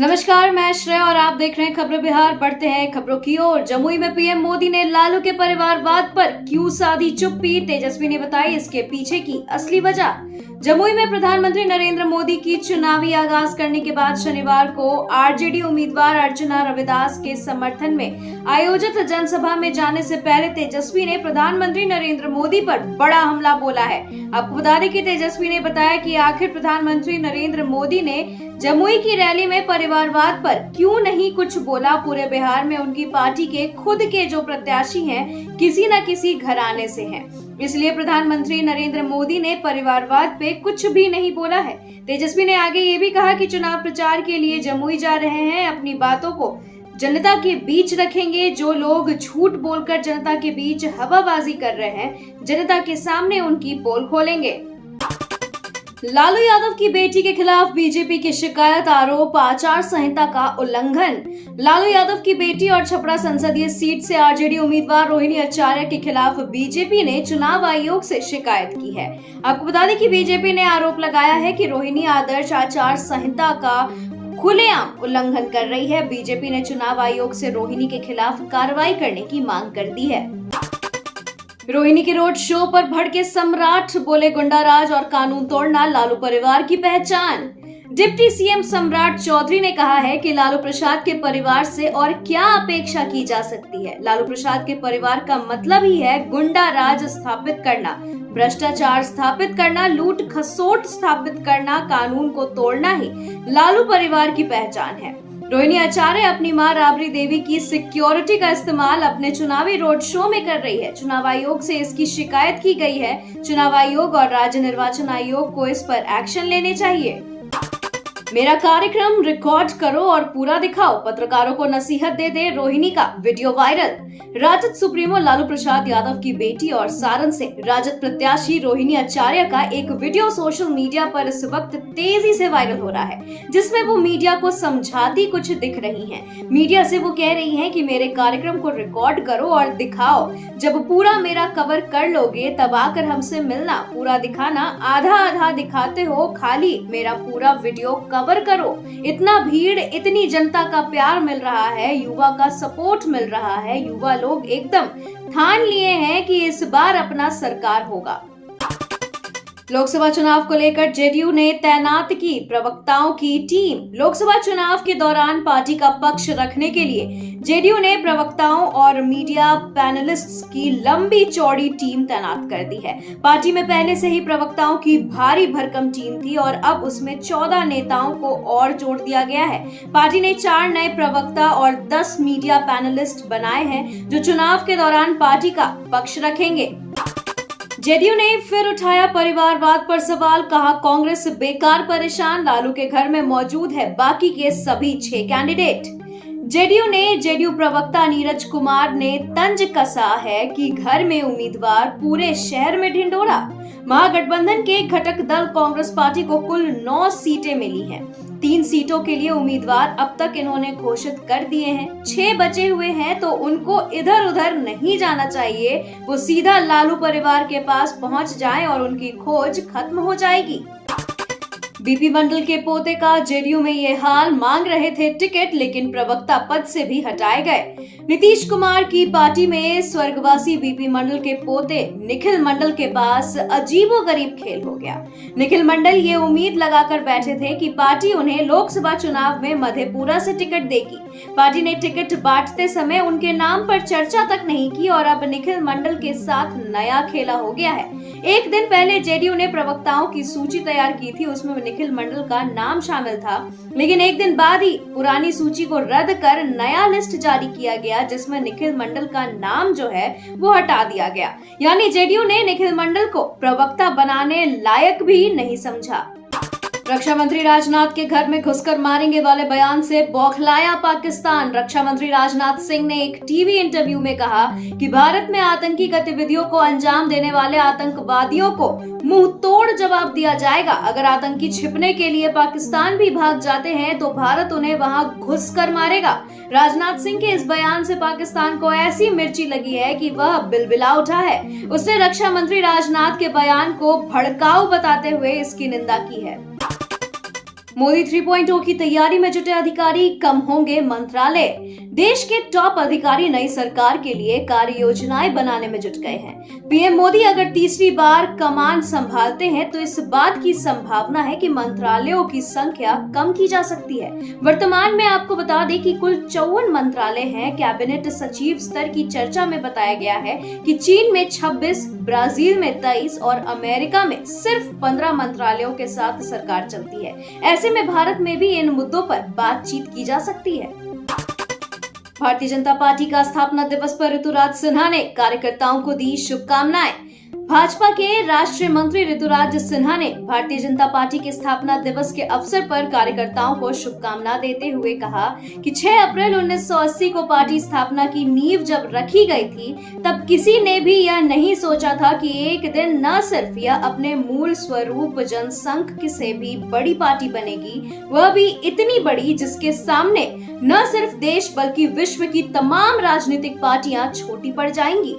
नमस्कार, मैं श्रेया और आप देख रहे हैं खबरें बिहार। बढ़ते हैं खबरों की ओर। जमुई में पीएम मोदी ने लालू के परिवारवाद पर क्यों साधी चुप्पी, तेजस्वी ने बताई इसके पीछे की असली वजह। जमुई में प्रधानमंत्री नरेंद्र मोदी की चुनावी आगाज करने के बाद शनिवार को आरजेडी उम्मीदवार अर्चना रविदास के समर्थन में आयोजित जनसभा में जाने से पहले तेजस्वी ने प्रधानमंत्री नरेंद्र मोदी पर बड़ा हमला बोला है। आपको बता दें कि तेजस्वी ने बताया कि आखिर प्रधानमंत्री नरेंद्र मोदी ने जमुई की रैली में परिवारवाद पर क्यों नहीं कुछ बोला। पूरे बिहार में उनकी पार्टी के खुद के जो प्रत्याशी हैं किसी न किसी घराने से हैं, इसलिए प्रधानमंत्री नरेंद्र मोदी ने परिवारवाद पे कुछ भी नहीं बोला है। तेजस्वी ने आगे ये भी कहा कि चुनाव प्रचार के लिए जमुई जा रहे हैं, अपनी बातों को जनता के बीच रखेंगे। जो लोग झूठ बोलकर जनता के बीच हवाबाजी कर रहे हैं, जनता के सामने उनकी पोल खोलेंगे। लालू यादव की बेटी के खिलाफ बीजेपी की शिकायत, आरोप आचार संहिता का उल्लंघन। लालू यादव की बेटी और छपरा संसदीय सीट से आरजेडी उम्मीदवार रोहिणी आचार्य के खिलाफ बीजेपी ने चुनाव आयोग से शिकायत की है। आपको बता दें कि बीजेपी ने आरोप लगाया है कि रोहिणी आदर्श आचार संहिता का खुलेआम उल्लंघन कर रही है। बीजेपी ने चुनाव आयोग से रोहिणी के खिलाफ कार्रवाई करने की मांग कर दी है। रोहिणी के रोड शो पर भड़के सम्राट, बोले गुंडाराज और कानून तोड़ना लालू परिवार की पहचान। डिप्टी सीएम सम्राट चौधरी ने कहा है कि लालू प्रसाद के परिवार से और क्या अपेक्षा की जा सकती है। लालू प्रसाद के परिवार का मतलब ही है गुंडा राज स्थापित करना, भ्रष्टाचार स्थापित करना, लूट खसोट स्थापित करना, कानून को तोड़ना ही लालू परिवार की पहचान है। रोहिणी आचार्य अपनी मां राबड़ी देवी की सिक्योरिटी का इस्तेमाल अपने चुनावी रोड शो में कर रही है। चुनाव आयोग से इसकी शिकायत की गई है। चुनाव आयोग और राज्य निर्वाचन आयोग को इस पर एक्शन लेने चाहिए। मेरा कार्यक्रम रिकॉर्ड करो और पूरा दिखाओ, पत्रकारों को नसीहत दे रोहिणी का वीडियो वायरल। राजद सुप्रीमो लालू प्रसाद यादव की बेटी और सारण से राजद प्रत्याशी रोहिणी आचार्य का एक वीडियो सोशल मीडिया पर इस वक्त तेजी से वायरल हो रहा है, जिसमें वो मीडिया को समझाती कुछ दिख रही हैं। मीडिया से वो कह रही हैं कि मेरे कार्यक्रम को रिकॉर्ड करो और दिखाओ, जब पूरा मेरा कवर कर लोगे तब आकर हमसे मिलना, पूरा दिखाना, आधा आधा दिखाते हो, खाली मेरा पूरा वीडियो कवर करो। इतना भीड़, इतनी जनता का प्यार मिल रहा है, युवा का सपोर्ट मिल रहा है, युवा लोग एकदम ठान लिए हैं कि इस बार अपना सरकार होगा। लोकसभा चुनाव को लेकर जेडीयू ने तैनात की प्रवक्ताओं की टीम। लोकसभा चुनाव के दौरान पार्टी का पक्ष रखने के लिए जेडीयू ने प्रवक्ताओं और मीडिया पैनलिस्ट्स की लंबी चौड़ी टीम तैनात कर दी है। पार्टी में पहले से ही प्रवक्ताओं की भारी भरकम टीम थी और अब उसमें 14 नेताओं को और जोड़ दिया गया है। पार्टी ने 4 नए प्रवक्ता और 10 मीडिया पैनलिस्ट बनाए हैं जो चुनाव के दौरान पार्टी का पक्ष रखेंगे। जेडीयू ने फिर उठाया परिवारवाद पर सवाल, कहा कांग्रेस बेकार परेशान, लालू के घर में मौजूद है बाकी के सभी 6 कैंडिडेट। जेडीयू प्रवक्ता नीरज कुमार ने तंज कसा है कि घर में उम्मीदवार, पूरे शहर में ढिंढोरा। महागठबंधन के घटक दल कांग्रेस पार्टी को कुल 9 सीटें मिली हैं। 3 सीटों के लिए उम्मीदवार अब तक इन्होंने घोषित कर दिए हैं। 6 बचे हुए हैं तो उनको इधर उधर नहीं जाना चाहिए, वो सीधा लालू परिवार के पास पहुंच जाएं और उनकी खोज खत्म हो जाएगी। बीपी मंडल के पोते का जेडीयू में ये हाल, मांग रहे थे टिकट लेकिन प्रवक्ता पद से भी हटाए गए। नीतीश कुमार की पार्टी में स्वर्गवासी बीपी मंडल के पोते निखिल मंडल के पास अजीबोगरीब खेल हो गया। निखिल मंडल ये उम्मीद लगाकर बैठे थे कि पार्टी उन्हें लोकसभा चुनाव में मधेपुरा से टिकट देगी। पार्टी ने टिकट बांटते समय उनके नाम पर चर्चा तक नहीं की और अब निखिल मंडल के साथ नया खेला हो गया है। एक दिन पहले जेडीयू ने प्रवक्ताओं की सूची तैयार की थी, उसमें निखिल मंडल का नाम शामिल था, लेकिन एक दिन बाद ही पुरानी सूची को रद्द कर नया लिस्ट जारी किया गया जिसमें निखिल मंडल का नाम जो है वो हटा दिया गया। यानी जेडीयू ने निखिल मंडल को प्रवक्ता बनाने लायक भी नहीं समझा। रक्षा मंत्री राजनाथ के घर में घुसकर मारेंगे वाले बयान से बौखलाया पाकिस्तान। रक्षा मंत्री राजनाथ सिंह ने एक टीवी इंटरव्यू में कहा कि भारत में आतंकी गतिविधियों को अंजाम देने वाले आतंकवादियों को मुंह तोड़ जवाब दिया जाएगा। अगर आतंकी छिपने के लिए पाकिस्तान भी भाग जाते हैं तो भारत उन्हें वहां घुसकर मारेगा। राजनाथ सिंह के इस बयान से पाकिस्तान को ऐसी मिर्ची लगी है कि वह बिलबिला उठा है। उसने रक्षा मंत्री राजनाथ के बयान को भड़काऊ बताते हुए इसकी निंदा की है। मोदी 3.0 की तैयारी में जुटे अधिकारी, कम होंगे मंत्रालय। देश के टॉप अधिकारी नई सरकार के लिए कार्य योजनाएं बनाने में जुट गए हैं। पीएम मोदी अगर तीसरी बार कमान संभालते हैं तो इस बात की संभावना है कि मंत्रालयों की संख्या कम की जा सकती है। वर्तमान में आपको बता दें कि कुल 54 मंत्रालय हैं। कैबिनेट सचिव स्तर की चर्चा में बताया गया है कि चीन में 26, ब्राजील में 23 और अमेरिका में सिर्फ 15 मंत्रालयों के साथ सरकार चलती है। ऐसे में भारत में भी इन मुद्दों पर बातचीत की जा सकती है। भारतीय जनता पार्टी का स्थापना दिवस पर ऋतुराज सिन्हा ने कार्यकर्ताओं को दी शुभकामनाएं। भाजपा के राष्ट्रीय मंत्री ऋतुराज सिन्हा ने भारतीय जनता पार्टी के स्थापना दिवस के अवसर पर कार्यकर्ताओं को शुभकामना देते हुए कहा कि 6 अप्रैल 1980 को पार्टी स्थापना की नींव जब रखी गई थी तब किसी ने भी यह नहीं सोचा था कि एक दिन न सिर्फ यह अपने मूल स्वरूप जनसंघ से भी बड़ी पार्टी बनेगी, वह भी इतनी बड़ी जिसके सामने न सिर्फ देश बल्कि विश्व की तमाम राजनीतिक पार्टियां छोटी पड़ जाएंगी।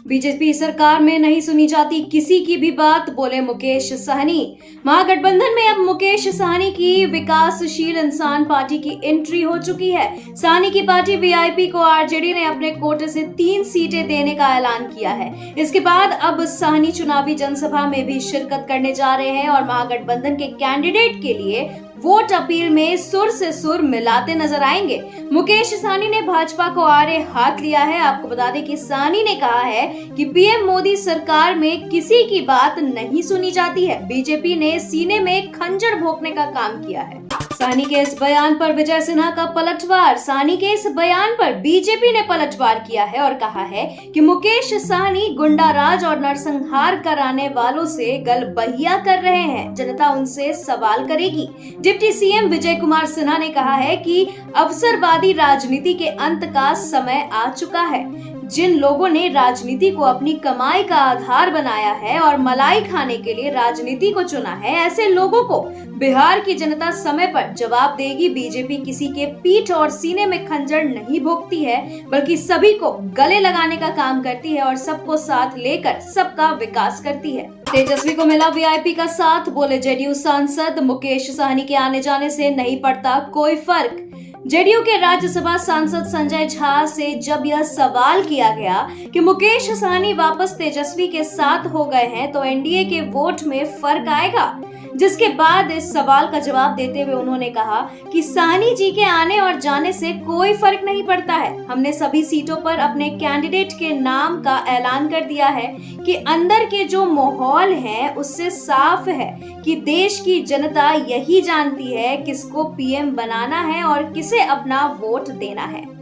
बीजेपी सरकार में नहीं सुनी जाती किसी की भी बात, बोले मुकेश सहनी। महागठबंधन में अब मुकेश सहनी की विकासशील इंसान पार्टी की एंट्री हो चुकी है। सहनी की पार्टी वीआईपी को आरजेडी ने अपने कोटे से 3 सीटें देने का ऐलान किया है। इसके बाद अब सहनी चुनावी जनसभा में भी शिरकत करने जा रहे हैं और महागठबंधन के कैंडिडेट के लिए वोट अपील में सुर से सुर मिलाते नजर आएंगे। मुकेश सहनी ने भाजपा को आड़े हाथ लिया है। आपको बता दें कि सहनी ने कहा है कि पीएम मोदी सरकार में किसी की बात नहीं सुनी जाती है। बीजेपी ने सीने में खंजर भोंकने का काम किया है। सहनी के इस बयान पर विजय सिन्हा का पलटवार। सहनी के इस बयान पर बीजेपी ने पलटवार किया है और कहा है कि मुकेश सहनी गुंडाराज और नरसंहार कराने वालों से गलबहिया कर रहे हैं। जनता उनसे सवाल करेगी। डिप्टी सीएम विजय कुमार सिन्हा ने कहा है कि अवसरवादी राजनीति के अंत का समय आ चुका है। जिन लोगों ने राजनीति को अपनी कमाई का आधार बनाया है और मलाई खाने के लिए राजनीति को चुना है, ऐसे लोगों को बिहार की जनता समय पर जवाब देगी। बीजेपी किसी के पीठ और सीने में खंजर नहीं भोंकती है, बल्कि सभी को गले लगाने का काम करती है और सबको साथ लेकर सबका विकास करती है। तेजस्वी को मिला वीआईपी का साथ, बोले जेडीयू सांसद। मुकेश सहनी के आने जाने से नहीं पड़ता कोई फर्क। जेडीयू के राज्यसभा सांसद संजय झा से जब यह सवाल किया गया कि मुकेश सहनी वापस तेजस्वी के साथ हो गए हैं तो एनडीए के वोट में फर्क आएगा, जिसके बाद इस सवाल का जवाब देते हुए उन्होंने कहा कि सहनी जी के आने और जाने से कोई फर्क नहीं पड़ता है। हमने सभी सीटों पर अपने कैंडिडेट के नाम का ऐलान कर दिया है कि अंदर के जो माहौल है उससे साफ है कि देश की जनता यही जानती है किसको पीएम बनाना है और किसे अपना वोट देना है।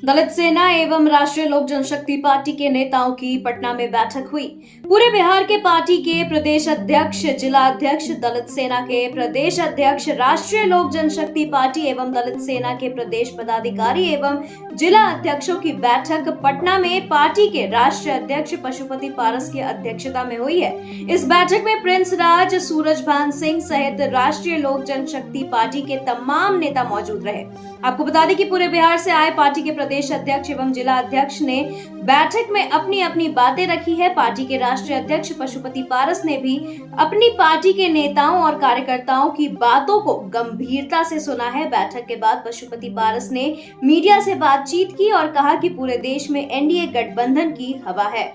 दलित सेना एवं राष्ट्रीय लोक जनशक्ति पार्टी के नेताओं की पटना में बैठक हुई। पूरे बिहार के पार्टी के प्रदेश अध्यक्ष, जिला अध्यक्ष, दलित सेना के प्रदेश अध्यक्ष, राष्ट्रीय लोक जनशक्ति पार्टी एवं दलित सेना के प्रदेश पदाधिकारी एवं जिला अध्यक्षों की बैठक पटना में पार्टी के राष्ट्रीय अध्यक्ष पशुपति पारस की अध्यक्षता में हुई है। इस बैठक में प्रिंस राज, सूरजभान सिंह सहित राष्ट्रीय लोक जनशक्ति पार्टी के तमाम नेता मौजूद रहे। आपको बता दें कि पूरे बिहार से आए पार्टी के प्रदेश अध्यक्ष एवं जिला अध्यक्ष ने बैठक में अपनी अपनी बातें रखी है। पार्टी के राष्ट्रीय अध्यक्ष पशुपति पारस ने भी अपनी पार्टी के नेताओं और कार्यकर्ताओं की बातों को गंभीरता से सुना है। बैठक के बाद पशुपति पारस ने मीडिया से बातचीत की और कहा कि पूरे देश में एनडीए गठबंधन की हवा है।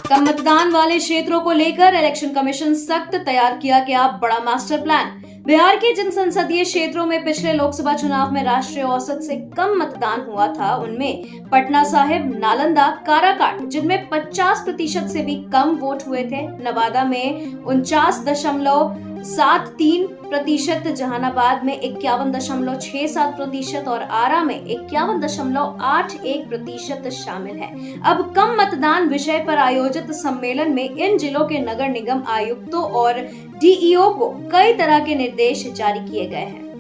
कम मतदान वाले क्षेत्रों को लेकर इलेक्शन कमीशन सख्त, तैयार किया गया बड़ा मास्टर प्लान। बिहार के जिन संसदीय क्षेत्रों में पिछले लोकसभा चुनाव में राष्ट्रीय औसत से कम मतदान हुआ था, उनमें पटना साहिब, नालंदा, काराकाट, जिनमें 50% से भी कम वोट हुए थे, नवादा में 49.73%, जहानाबाद में 51.67% और आरा में 51.81% शामिल है। अब कम मतदान विषय पर आयोजित सम्मेलन में इन जिलों के नगर निगम आयुक्तों और डीईओ को कई तरह के निर्देश जारी किए गए हैं।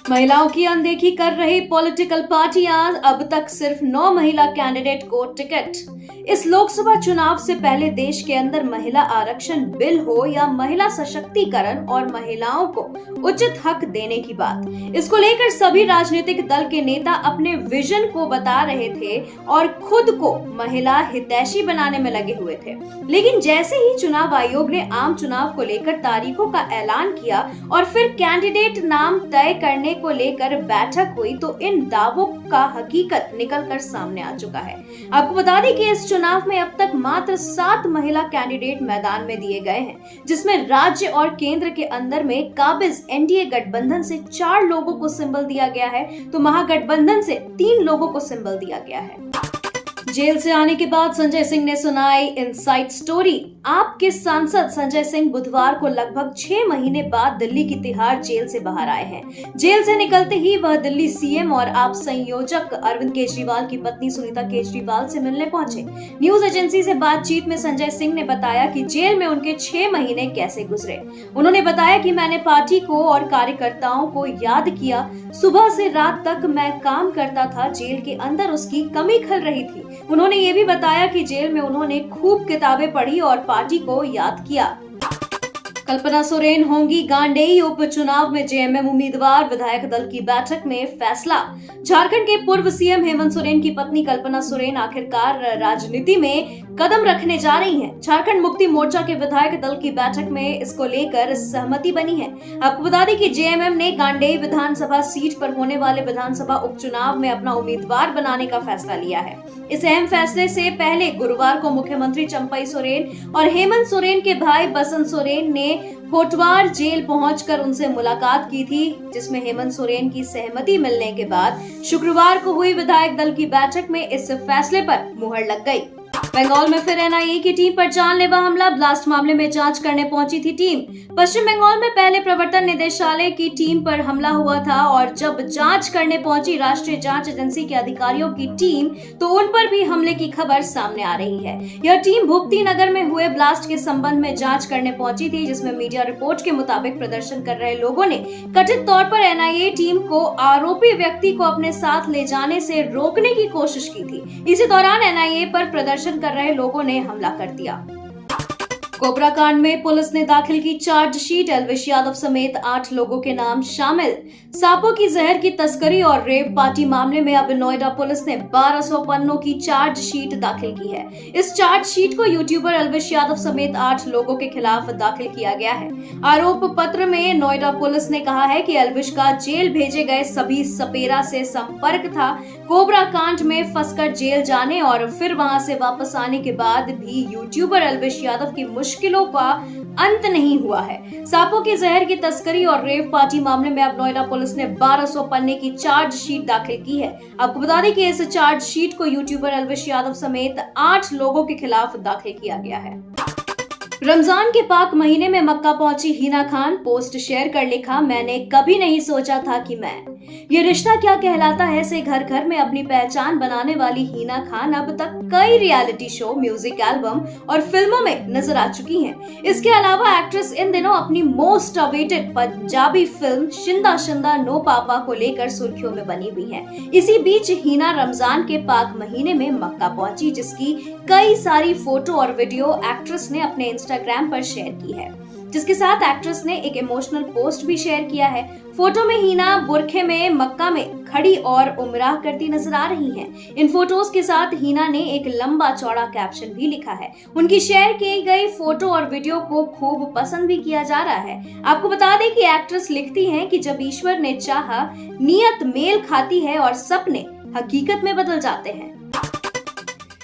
महिलाओं की अनदेखी कर रही पॉलिटिकल पार्टियां, अब तक सिर्फ 9 महिला कैंडिडेट को टिकट। इस लोकसभा चुनाव से पहले देश के अंदर महिला आरक्षण बिल हो या महिला सशक्तिकरण और महिलाओं को उचित हक देने की बात, इसको लेकर सभी राजनीतिक दल के नेता अपने विजन को बता रहे थे और खुद को महिला हितैषी बनाने में लगे हुए थे। लेकिन जैसे ही चुनाव आयोग ने आम चुनाव को लेकर तारीखों का ऐलान किया और फिर कैंडिडेट नाम तय करने को लेकर बैठक हुई, तो इन दावों का हकीकत निकलकर सामने आ चुका है। आपको बता दें कि इस चुनाव में अब तक मात्र 7 महिला कैंडिडेट मैदान में दिए गए हैं, जिसमें राज्य और केंद्र के अंदर में काबिज एनडीए गठबंधन से 4 लोगों को सिंबल दिया गया है, तो महागठबंधन से 3 लोगों को सिंबल दिया गया है। जेल से आने के बाद संजय सिंह ने सुनाई इनसाइड स्टोरी। आपके सांसद संजय सिंह बुधवार को लगभग 6 महीने बाद दिल्ली की तिहाड़ जेल से बाहर आए हैं। जेल से निकलते ही वह दिल्ली सीएम और आप संयोजक अरविंद केजरीवाल की पत्नी सुनीता केजरीवाल से मिलने पहुंचे। न्यूज एजेंसी से बातचीत में संजय सिंह ने बताया कि जेल में उनके 6 महीने कैसे गुजरे। उन्होंने बताया कि मैंने पार्टी को और कार्यकर्ताओं को याद किया। सुबह से रात तक मैं काम करता था, जेल के अंदर उसकी कमी खल रही थी। उन्होंने ये भी बताया कि जेल में उन्होंने खूब किताबें पढ़ी और पार्टी को याद किया। कल्पना सोरेन होंगी गांडेय उपचुनाव में जेएमएम उम्मीदवार, विधायक दल की बैठक में फैसला। झारखंड के पूर्व सीएम हेमंत सोरेन की पत्नी कल्पना सोरेन आखिरकार राजनीति में कदम रखने जा रही हैं। झारखंड मुक्ति मोर्चा के विधायक दल की बैठक में इसको लेकर सहमति बनी है। आपको बता दें कि जेएमएम ने गांडेय विधानसभा सीट पर होने वाले विधानसभा उपचुनाव में अपना उम्मीदवार बनाने का फैसला लिया है। इस अहम फैसले से पहले गुरुवार को मुख्यमंत्री चंपई सोरेन और हेमंत सोरेन के भाई बसंत सोरेन ने होटवार जेल पहुंचकर उनसे मुलाकात की थी, जिसमें हेमंत सोरेन की सहमति मिलने के बाद शुक्रवार को हुई विधायक दल की बैठक में इस फैसले पर मुहर लग गई। बंगाल में फिर एनआईए की टीम पर जानलेवा हमला, ब्लास्ट मामले में जांच करने पहुंची थी टीम। पश्चिम बंगाल में पहले प्रवर्तन निदेशालय की टीम पर हमला हुआ था और जब जांच करने पहुंची राष्ट्रीय जांच एजेंसी के अधिकारियों की टीम, तो उन पर भी हमले की खबर सामने आ रही है। यह टीम भूपति नगर में हुए ब्लास्ट के संबंध में जांच करने पहुंची थी, जिसमें मीडिया रिपोर्ट के मुताबिक प्रदर्शन कर रहे लोगों ने कथित तौर पर एनआईए टीम को आरोपी व्यक्ति को अपने साथ ले जाने से रोकने की कोशिश की थी। इसी दौरान एनआईए पर प्रदर्शन कर रहे लोगों ने हमला कर दिया। कोबरा कांड में पुलिस ने दाखिल की चार्जशीट, एल्विश यादव समेत 8 लोगों के नाम शामिल। सांपों की जहर की तस्करी और रेव पार्टी मामले में अब नोएडा पुलिस ने 1200 पन्नों की चार्जशीट दाखिल की है। इस चार्जशीट को यूट्यूबर एल्विश यादव समेत 8 लोगों के खिलाफ दाखिल किया गया है। आरोप पत्र में नोएडा पुलिस ने कहा है कि एल्विश का जेल भेजे गए सभी सपेरा से संपर्क था। कोबरा कांड में फंसकर जेल जाने और फिर वहां से वापस आने के बाद भी यूट्यूबर एल्विश यादव की मुश्किलों का अंत नहीं हुआ है। सांपों की जहर की तस्करी और रेव पार्टी मामले में अब नोएडा पुलिस ने 1200 पन्ने की चार्जशीट दाखिल की है। आपको बता दें कि इस चार्जशीट को यूट्यूबर एल्विश यादव समेत 8 लोगों के खिलाफ दाखिल किया गया है। रमजान के पाक महीने में मक्का पहुंची हिना खान, पोस्ट शेयर कर लिखा, मैंने कभी नहीं सोचा था कि ये रिश्ता क्या कहलाता है से घर घर में अपनी पहचान बनाने वाली हिना खान अब तक कई रियलिटी शो, म्यूजिक एल्बम और फिल्मों में नजर आ चुकी हैं। इसके अलावा एक्ट्रेस इन दिनों अपनी मोस्ट अवेटेड पंजाबी फिल्म शिंदा शिंदा नो पापा को लेकर सुर्खियों में बनी हुई है। इसी बीच हिना रमजान के पाक महीने में मक्का पहुंची, जिसकी कई सारी फोटो और वीडियो एक्ट्रेस ने अपने इंस्टाग्राम पर शेयर की है, जिसके साथ एक्ट्रेस ने एक इमोशनल पोस्ट भी शेयर किया है। फोटो में हिना बुरखे में मक्का में खड़ी और उमराह करती नजर आ रही हैं। इन फोटोज के साथ हिना ने एक लंबा चौड़ा कैप्शन भी लिखा है। उनकी शेयर की गई फोटो और वीडियो को खूब पसंद भी किया जा रहा है। आपको बता दें कि एक्ट्रेस लिखती हैं कि जब ईश्वर ने चाहा, नियत मेल खाती है और सपने हकीकत में बदल जाते हैं।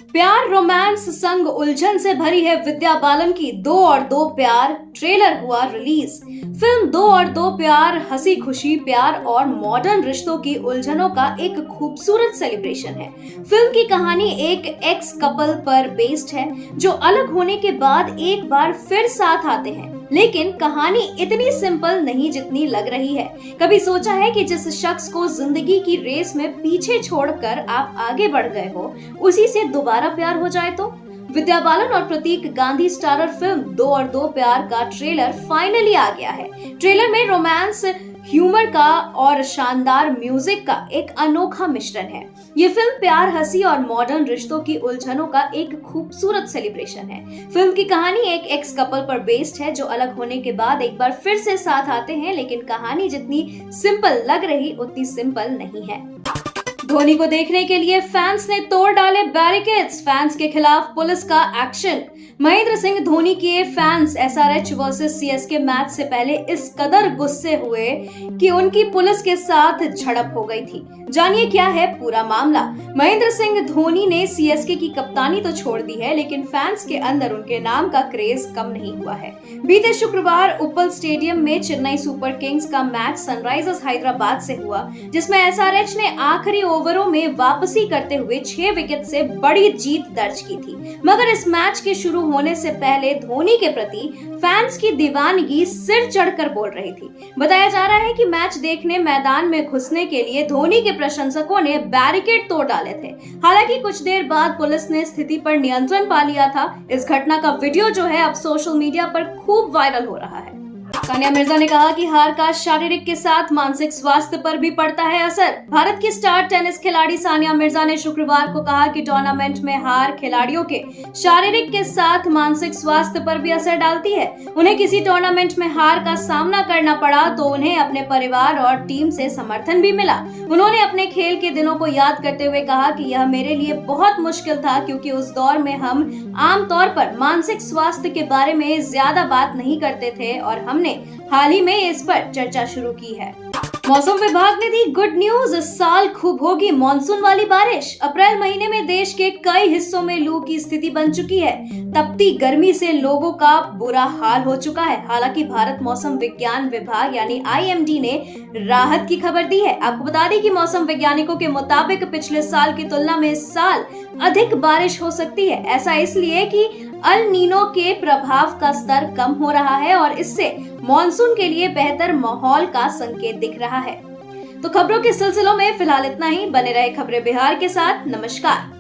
प्यार रोमांस संग उलझन से भरी है विद्या बालन की 2 और 2 प्यार, ट्रेलर हुआ रिलीज। फिल्म 2 और 2 प्यार हंसी खुशी प्यार और मॉडर्न रिश्तों की उलझनों का एक खूबसूरत सेलिब्रेशन है। फिल्म की कहानी एक एक्स कपल पर बेस्ड है, जो अलग होने के बाद एक बार फिर साथ आते हैं। लेकिन कहानी इतनी सिंपल नहीं जितनी लग रही है। कभी सोचा है कि जिस शख्स को जिंदगी की रेस में पीछे छोड़कर आप आगे बढ़ गए हो, उसी से दोबारा प्यार हो जाए तो? विद्या बालन और प्रतीक गांधी स्टारर फिल्म 2 और 2 प्यार का ट्रेलर फाइनली आ गया है। ट्रेलर में रोमांस ह्यूमर का और शानदार म्यूजिक का एक अनोखा मिश्रण है। ये फिल्म प्यार, हंसी और मॉडर्न रिश्तों की उलझनों का एक खूबसूरत सेलिब्रेशन है। फिल्म की कहानी एक एक्स कपल पर बेस्ड है जो अलग होने के बाद एक बार फिर से साथ आते हैं, लेकिन कहानी जितनी सिंपल लग रही उतनी सिंपल नहीं है। धोनी को देखने के लिए फैंस ने तोड़ डाले बैरिकेड्स, फैंस के खिलाफ पुलिस का एक्शन। महेंद्र सिंह धोनी के fans SRH versus CSK match से पहले इस कदर गुस्से हुए कि उनकी पुलिस के साथ झड़प हो गई थी। जानिए क्या है पूरा मामला। महेंद्र सिंह धोनी ने सीएसके की कप्तानी तो छोड़ दी है, लेकिन फैंस के अंदर उनके नाम का क्रेज कम नहीं हुआ है। बीते शुक्रवार उप्पल स्टेडियम में चेन्नई सुपर किंग्स का मैच सनराइजर्स हैदराबाद से हुआ, जिसमें एसआरएच ने आखिरी ओवरों में वापसी करते हुए 6 विकेट से बड़ी जीत दर्ज की थी। मगर इस मैच के शुरू होने से पहले धोनी के प्रति फैंस की दीवानगी सिर चढ़कर बोल रही थी। बताया जा रहा है कि मैच देखने मैदान में घुसने के लिए धोनी के प्रशंसकों ने बैरिकेड तोड़ डाले थे। हालांकि कुछ देर बाद पुलिस ने स्थिति पर नियंत्रण पा लिया था। इस घटना का वीडियो जो है अब सोशल मीडिया पर खूब वायरल हो रहा है। सानिया मिर्जा ने कहा कि हार का शारीरिक के साथ मानसिक स्वास्थ्य पर भी पड़ता है असर। भारत की स्टार टेनिस खिलाड़ी सानिया मिर्जा ने शुक्रवार को कहा कि टूर्नामेंट में हार खिलाड़ियों के शारीरिक के साथ मानसिक स्वास्थ्य पर भी असर डालती है। उन्हें किसी टूर्नामेंट में हार का सामना करना पड़ा तो उन्हें अपने परिवार और टीम से समर्थन भी मिला। उन्होंने अपने खेल के दिनों को याद करते हुए कहा कि यह मेरे लिए बहुत मुश्किल था, क्योंकि उस दौर में हम आमतौर पर मानसिक स्वास्थ्य के बारे में ज्यादा बात नहीं करते थे और हमने हाल ही में इस पर चर्चा शुरू की है। मौसम विभाग ने दी गुड न्यूज, इस साल खूब होगी मॉनसून वाली बारिश। अप्रैल महीने में देश के कई हिस्सों में लू की स्थिति बन चुकी है। तपती गर्मी से लोगों का बुरा हाल हो चुका है। हालांकि भारत मौसम विज्ञान विभाग यानी IMD ने राहत की खबर दी है। आपको बता दें कि मौसम वैज्ञानिकों के मुताबिक पिछले साल की तुलना में इस साल अधिक बारिश हो सकती है। ऐसा इसलिए कि अल नीनो के प्रभाव का स्तर कम हो रहा है और इससे मॉनसून के लिए बेहतर माहौल का संकेत दिख रहा है। तो खबरों के सिलसिलों में फिलहाल इतना ही। बने रहे खबरें बिहार के साथ। नमस्कार।